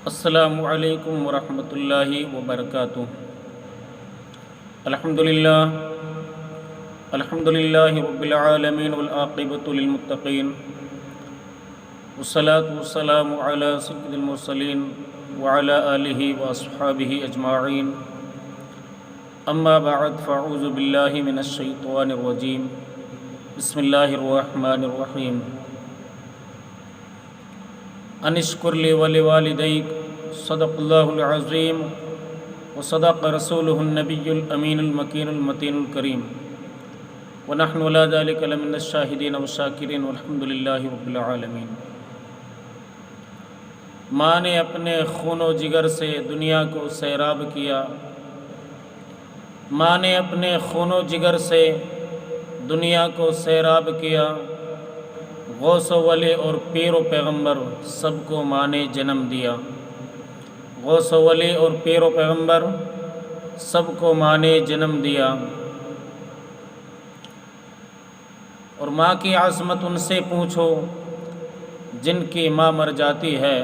السلام علیکم ورحمۃ اللہ وبرکاتہ۔ الحمد للہ رب العالمین والعاقبۃ للمتقین، والصلاة والسلام علی سید المرسلین وعلی آلہ واصحابہ اجمعین، اما بعد فاعوذ باللہ من الشیطان الرجیم، بسم اللہ الرحمن الرحیم۔ ان اشکر لی ولوالدیک، صدق اللہ العظیم وصدق رسولہ النبی الامین المکین المتین الکریم، ونحن علی ذلک لمن الشاہدین والشاکرین والحمد للہ رب العالمین۔ ماں نے اپنے خون و جگر سے دنیا کو سیراب کیا، ماں نے اپنے خون و جگر سے دنیا کو سیراب کیا، غوث و ولی اور پیر و پیغمبر سب کو ماں نے جنم دیا، غوث و ولی اور پیر و پیغمبر سب کو ماں نے جنم دیا۔ اور ماں کی عظمت ان سے پوچھو جن کی ماں مر جاتی ہے،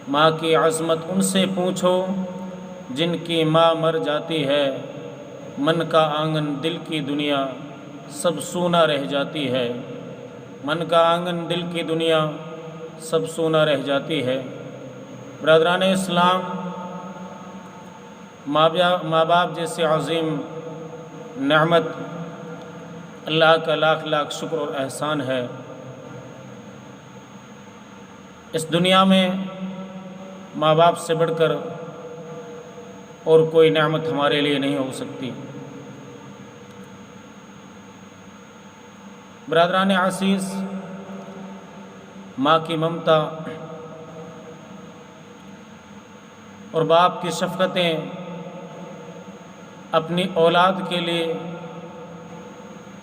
ماں کی عظمت ان سے پوچھو جن کی ماں مر جاتی ہے، من کا آنگن دل کی دنیا سب سونا رہ جاتی ہے، من کا آنگن دل کی دنیا سب سونا رہ جاتی ہے۔ برادران اسلام، ماں باپ جیسے عظیم نعمت اللہ کا لاکھ لاکھ شکر اور احسان ہے۔ اس دنیا میں ماں باپ سے بڑھ کر اور کوئی نعمت ہمارے لیے نہیں ہو سکتی۔ برادران عزیز، ماں کی ممتا اور باپ کی شفقتیں اپنی اولاد کے لیے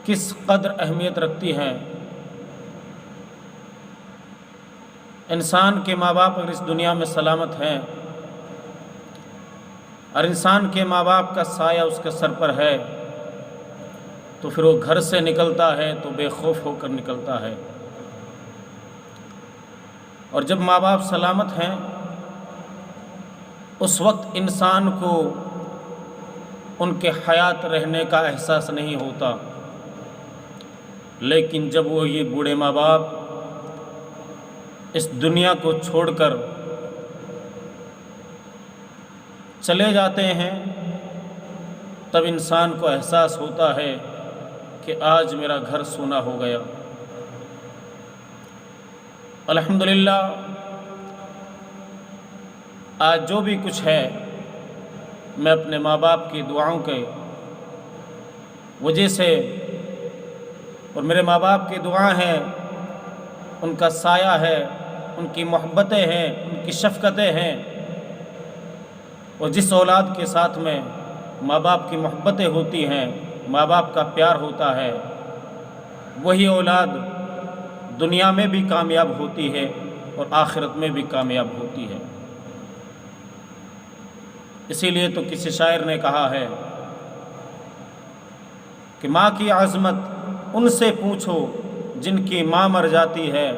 کس قدر اہمیت رکھتی ہیں۔ انسان کے ماں باپ اگر اس دنیا میں سلامت ہیں اور انسان کے ماں باپ کا سایہ اس کے سر پر ہے تو پھر وہ گھر سے نکلتا ہے تو بے خوف ہو کر نکلتا ہے، اور جب ماں باپ سلامت ہیں اس وقت انسان کو ان کے حیات رہنے کا احساس نہیں ہوتا، لیکن جب وہ یہ بوڑھے ماں باپ اس دنیا کو چھوڑ کر چلے جاتے ہیں تب انسان کو احساس ہوتا ہے کہ آج میرا گھر سونا ہو گیا۔ الحمدللہ آج جو بھی کچھ ہے میں اپنے ماں باپ کی دعاؤں کے وجہ سے، اور میرے ماں باپ کی دعا ہیں، ان کا سایہ ہے، ان کی محبتیں ہیں، ان کی شفقتیں ہیں، اور جس اولاد کے ساتھ میں ماں باپ کی محبتیں ہوتی ہیں، ماں باپ کا پیار ہوتا ہے، وہی اولاد دنیا میں بھی کامیاب ہوتی ہے اور آخرت میں بھی کامیاب ہوتی ہے۔ اسی لیے تو کسی شاعر نے کہا ہے کہ ماں کی عظمت ان سے پوچھو جن کی ماں مر جاتی ہے،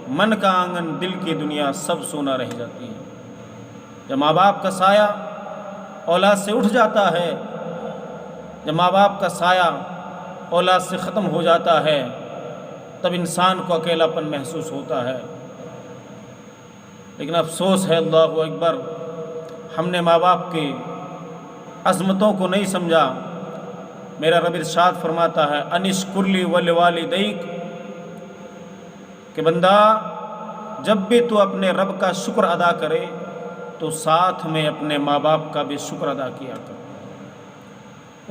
من کا آنگن دل کی دنیا سب سونا رہ جاتی ہے۔ جب ماں باپ کا سایہ اولاد سے اٹھ جاتا ہے، جب ماں باپ کا سایہ اولاد سے ختم ہو جاتا ہے تب انسان کو اکیلا پن محسوس ہوتا ہے۔ لیکن افسوس ہے، اللہ اکبر، ہم نے ماں باپ کی عظمتوں کو نہیں سمجھا۔ میرا رب ارشاد فرماتا ہے ان اشکر لی ولوالدیک، کہ بندہ جب بھی تو اپنے رب کا شکر ادا کرے تو ساتھ میں اپنے ماں باپ کا بھی شکر ادا کیا کر۔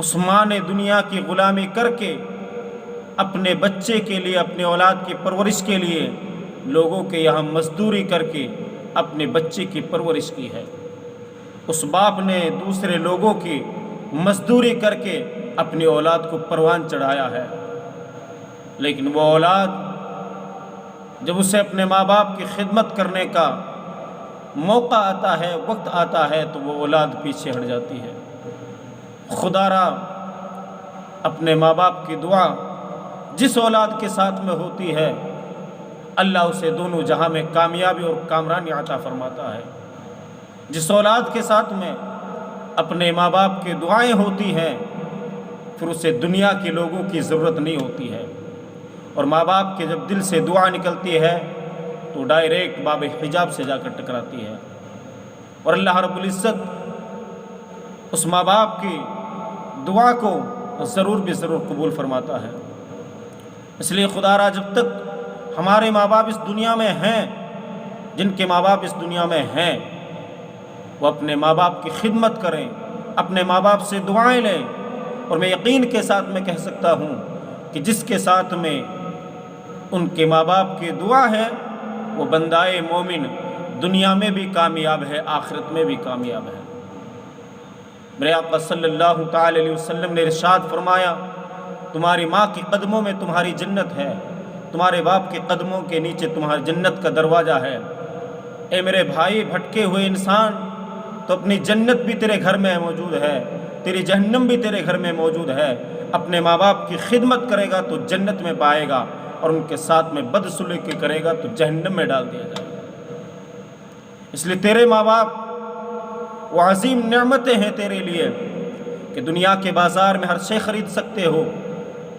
اس ماں نے دنیا کی غلامی کر کے اپنے بچے کے لیے، اپنے اولاد کی پرورش کے لیے لوگوں کے یہاں مزدوری کر کے اپنے بچے کی پرورش کی ہے۔ اس باپ نے دوسرے لوگوں کی مزدوری کر کے اپنی اولاد کو پروان چڑھایا ہے، لیکن وہ اولاد جب اسے اپنے ماں باپ کی خدمت کرنے کا موقع آتا ہے، وقت آتا ہے، تو وہ اولاد پیچھے ہٹ جاتی ہے۔ خدا را اپنے ماں باپ کی دعا جس اولاد کے ساتھ میں ہوتی ہے اللہ اسے دونوں جہاں میں کامیابی اور کامرانی عطا فرماتا ہے۔ جس اولاد کے ساتھ میں اپنے ماں باپ کی دعائیں ہوتی ہیں پھر اسے دنیا کے لوگوں کی ضرورت نہیں ہوتی ہے، اور ماں باپ کے جب دل سے دعا نکلتی ہے تو ڈائریکٹ باب حجاب سے جا کر ٹکراتی ہے، اور اللہ رب العزت اس ماں باپ کی دعا کو ضرور بھی ضرور قبول فرماتا ہے۔ اس لیے خدا را جب تک ہمارے ماں باپ اس دنیا میں ہیں، جن کے ماں باپ اس دنیا میں ہیں، وہ اپنے ماں باپ کی خدمت کریں، اپنے ماں باپ سے دعائیں لیں، اور میں یقین کے ساتھ میں کہہ سکتا ہوں کہ جس کے ساتھ میں ان کے ماں باپ کی دعا ہے وہ بندائے مومن دنیا میں بھی کامیاب ہے، آخرت میں بھی کامیاب ہے۔ میرے آقا صلی اللہ تعالی علیہ وسلم نے ارشاد فرمایا، تمہاری ماں کے قدموں میں تمہاری جنت ہے، تمہارے باپ کے قدموں کے نیچے تمہاری جنت کا دروازہ ہے۔ اے میرے بھائی بھٹکے ہوئے انسان، تو اپنی جنت بھی تیرے گھر میں موجود ہے، تیری جہنم بھی تیرے گھر میں موجود ہے۔ اپنے ماں باپ کی خدمت کرے گا تو جنت میں پائے گا، اور ان کے ساتھ میں بدسلوکی کرے گا تو جہنم میں ڈال دیا جائے گا۔ اس لیے تیرے ماں باپ وہ عظیم نعمتیں ہیں تیرے لیے کہ دنیا کے بازار میں ہر شے خرید سکتے ہو،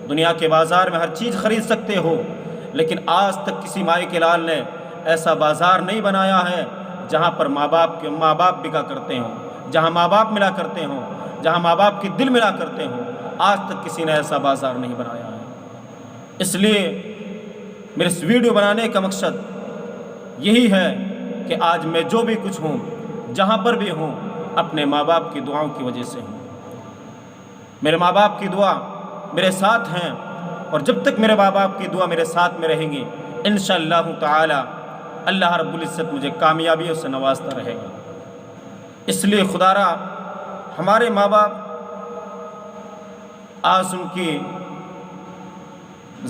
دنیا کے بازار میں ہر چیز خرید سکتے ہو، لیکن آج تک کسی مائی کے لال نے ایسا بازار نہیں بنایا ہے جہاں پر ماں باپ بکا کرتے ہوں، جہاں ماں باپ ملا کرتے ہوں، جہاں ماں باپ کی دل ملا کرتے ہوں۔ آج تک کسی نے ایسا بازار نہیں بنایا ہے۔ اس لیے میرے اس ویڈیو بنانے کا مقصد یہی ہے کہ آج میں جو بھی کچھ ہوں، جہاں پر بھی ہوں، اپنے ماں باپ کی دعاؤں کی وجہ سے ہوں۔ میرے ماں باپ کی دعا میرے ساتھ ہیں، اور جب تک میرے ماں باپ کی دعا میرے ساتھ میں رہیں گی انشاءاللہ تعالی اللہ رب العزت مجھے کامیابیوں سے نوازتا رہے گا۔ اس لیے خدا را ہمارے ماں باپ آج ان کی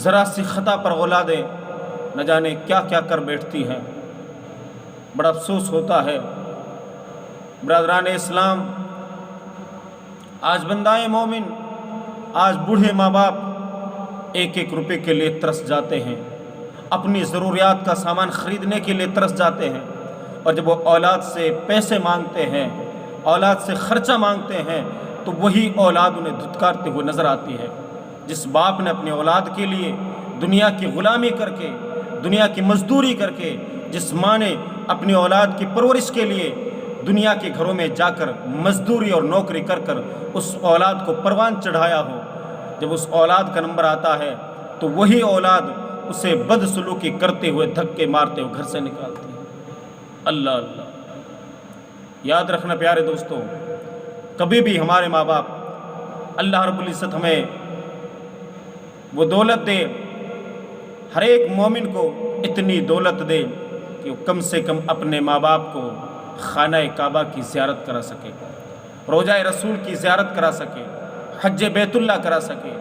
ذرا سی خطا پر اولادیں نہ جانے کیا کیا کر بیٹھتی ہیں، بڑا افسوس ہوتا ہے۔ برادران اسلام، آج بندائے مومن، آج بوڑھے ماں باپ ایک ایک روپے کے لیے ترس جاتے ہیں، اپنی ضروریات کا سامان خریدنے کے لیے ترس جاتے ہیں، اور جب وہ اولاد سے پیسے مانگتے ہیں، اولاد سے خرچہ مانگتے ہیں، تو وہی اولاد انہیں دھتکارتے ہوئے نظر آتی ہے۔ جس باپ نے اپنی اولاد کے لیے دنیا کی غلامی کر کے، دنیا کی مزدوری کر کے، جس ماں نے اپنی اولاد کی پرورش کے لیے دنیا کے گھروں میں جا کر مزدوری اور نوکری کر کر اس اولاد کو پروان چڑھایا ہو، جب اس اولاد کا نمبر آتا ہے تو وہی اولاد اسے بدسلوکی کرتے ہوئے دھکے مارتے ہوئے گھر سے نکالتی ہے۔ اللہ اللہ، یاد رکھنا پیارے دوستوں، کبھی بھی ہمارے ماں باپ، اللہ رب العزت ہمیں وہ دولت دے، ہر ایک مومن کو اتنی دولت دے کہ وہ کم سے کم اپنے ماں باپ کو خانہ کعبہ کی زیارت کرا سکے، روضہ رسول کی زیارت کرا سکے، حج بیت اللہ کرا سکے۔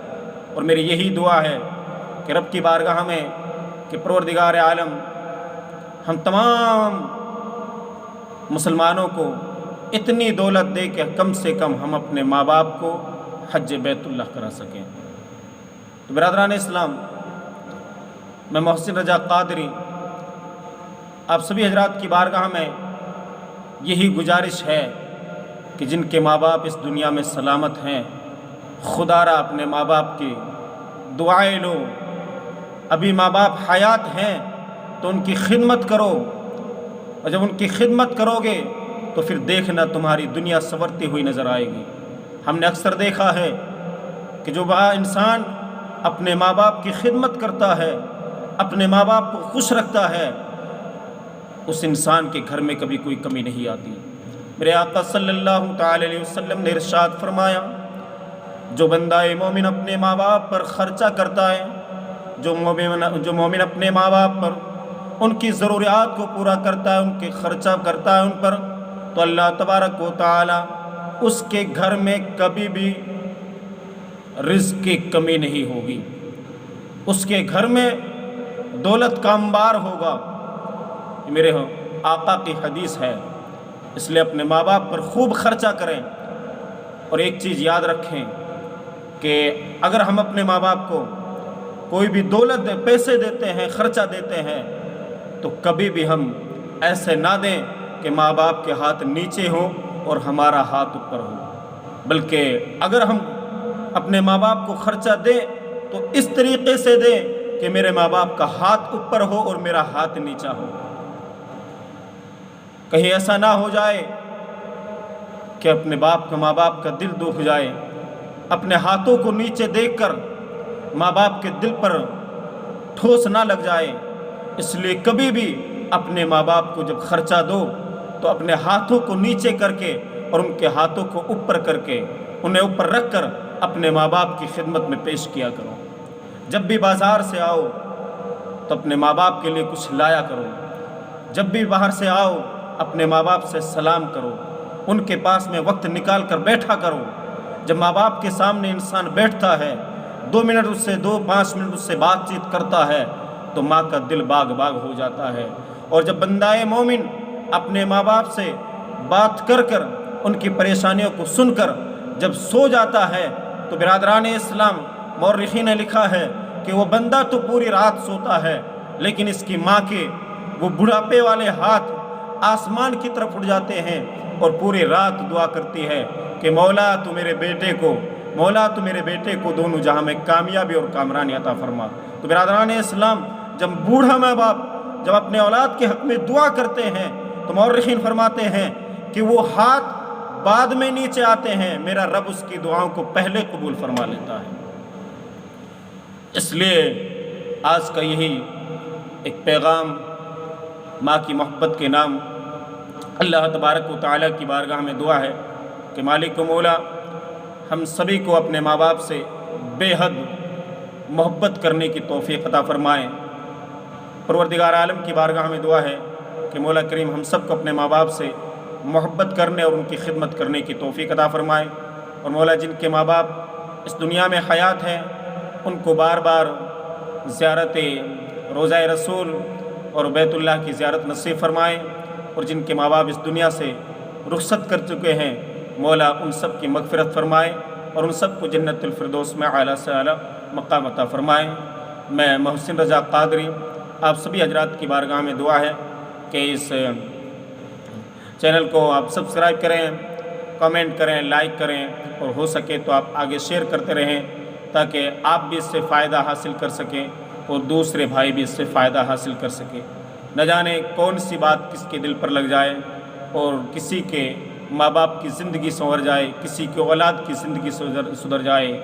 اور میری یہی دعا ہے کہ رب کی بارگاہ میں کہ پروردگار عالم ہم تمام مسلمانوں کو اتنی دولت دے کہ کم سے کم ہم اپنے ماں باپ کو حج بیت اللہ کرا سکیں۔ تو برادران اسلام، میں محسن رجا قادری آپ سبھی حضرات کی بارگاہ میں یہی گزارش ہے کہ جن کے ماں باپ اس دنیا میں سلامت ہیں، خدا را اپنے ماں باپ کی دعائیں لو۔ ابھی ماں باپ حیات ہیں تو ان کی خدمت کرو، اور جب ان کی خدمت کرو گے تو پھر دیکھنا تمہاری دنیا سنورتی ہوئی نظر آئے گی۔ ہم نے اکثر دیکھا ہے کہ جو انسان اپنے ماں باپ کی خدمت کرتا ہے، اپنے ماں باپ کو خوش رکھتا ہے، اس انسان کے گھر میں کبھی کوئی کمی نہیں آتی۔ میرے آقا صلی اللہ تعالی علیہ وسلم نے ارشاد فرمایا، جو بندہ مومن اپنے ماں باپ پر خرچہ کرتا ہے، جو مومن اپنے ماں باپ پر ان کی ضروریات کو پورا کرتا ہے، ان کے خرچہ کرتا ہے ان پر، تو اللہ تبارک و تعالی اس کے گھر میں کبھی بھی رزق کی کمی نہیں ہوگی، اس کے گھر میں دولت کا انبار ہوگا۔ یہ میرے آقا کی حدیث ہے۔ اس لیے اپنے ماں باپ پر خوب خرچہ کریں، اور ایک چیز یاد رکھیں کہ اگر ہم اپنے ماں باپ کو کوئی بھی دولت پیسے دیتے ہیں، خرچہ دیتے ہیں، تو کبھی بھی ہم ایسے نہ دیں کہ ماں باپ کے ہاتھ نیچے ہوں اور ہمارا ہاتھ اوپر ہو، بلکہ اگر ہم اپنے ماں باپ کو خرچہ دیں تو اس طریقے سے دیں کہ میرے ماں باپ کا ہاتھ اوپر ہو اور میرا ہاتھ نیچا ہو۔ کہیں ایسا نہ ہو جائے کہ اپنے ماں باپ کا دل دکھ جائے، اپنے ہاتھوں کو نیچے دیکھ کر ماں باپ کے دل پر ٹھوس نہ لگ جائے۔ اس لیے کبھی بھی اپنے ماں باپ کو جب خرچہ دو تو اپنے ہاتھوں کو نیچے کر کے اور ان کے ہاتھوں کو اوپر کر کے، انہیں اوپر رکھ کر اپنے ماں باپ کی خدمت میں پیش کیا کرو۔ جب بھی بازار سے آؤ تو اپنے ماں باپ کے لیے کچھ لایا کرو، جب بھی باہر سے آؤ اپنے ماں باپ سے سلام کرو، ان کے پاس میں وقت نکال کر بیٹھا کرو۔ جب ماں باپ کے سامنے انسان بیٹھتا ہے، 2 منٹ اس سے 5 منٹ اس سے بات چیت کرتا ہے تو ماں کا دل باغ باغ ہو جاتا ہے۔ اور جب بندہ مومن اپنے ماں باپ سے بات کر کر ان کی پریشانیوں کو سن کر جب سو جاتا ہے تو برادران اسلام، مورخین نے لکھا ہے کہ وہ بندہ تو پوری رات سوتا ہے لیکن اس کی ماں کے وہ بڑھاپے والے ہاتھ آسمان کی طرف اٹھ جاتے ہیں اور پوری رات دعا کرتی ہے کہ مولا تو میرے بیٹے کو دونوں جہاں میں کامیابی اور کامرانی عطا فرما۔ تو برادران اسلام، جب بوڑھا ماں باپ جب اپنے اولاد کے حق میں دعا کرتے ہیں تو مورخین فرماتے ہیں کہ وہ ہاتھ بعد میں نیچے آتے ہیں، میرا رب اس کی دعاؤں کو پہلے قبول فرما لیتا ہے۔ اس لیے آج کا یہی ایک پیغام ماں کی محبت کے نام اللہ تبارک و تعالیٰ کی بارگاہ میں دعا ہے کہ مالک و مولا ہم سبھی کو اپنے ماں باپ سے بے حد محبت کرنے کی توفیق عطا فرمائیں۔ پروردگار عالم کی بارگاہ میں دعا ہے کہ مولا کریم ہم سب کو اپنے ماں باپ سے محبت کرنے اور ان کی خدمت کرنے کی توفیق عطا فرمائے، اور مولا جن کے ماں باپ اس دنیا میں حیات ہیں ان کو بار بار زیارت روضہ رسول اور بیت اللہ کی زیارت نصیب فرمائے، اور جن کے ماں باپ اس دنیا سے رخصت کر چکے ہیں مولا ان سب کی مغفرت فرمائے اور ان سب کو جنت الفردوس میں اعلیٰ سے اعلیٰ مقام عطا فرمائے۔ میں محسن رضا قادری آپ سبھی حضرات کی بارگاہ میں دعا ہے کہ اس چینل کو آپ سبسکرائب کریں، کمنٹ کریں، لائک کریں، اور ہو سکے تو آپ آگے شیئر کرتے رہیں تاکہ آپ بھی اس سے فائدہ حاصل کر سکیں اور دوسرے بھائی بھی اس سے فائدہ حاصل کر سکیں۔ نہ جانے کون سی بات کس کے دل پر لگ جائے اور کسی کے ماں باپ کی زندگی سنور جائے، کسی کی اولاد کی زندگی سدھر جائے،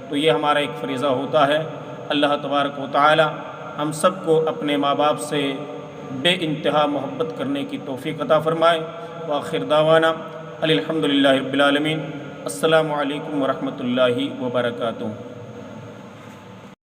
تو یہ ہمارا ایک فریضہ ہوتا ہے۔ اللہ تبارک و تعالی ہم سب کو اپنے ماں باپ سے بے انتہا محبت کرنے کی توفیق عطا فرمائے۔ وآخر دعوانا الحمدللہ رب العالمین۔ السلام علیکم ورحمۃ اللہ وبرکاتہ۔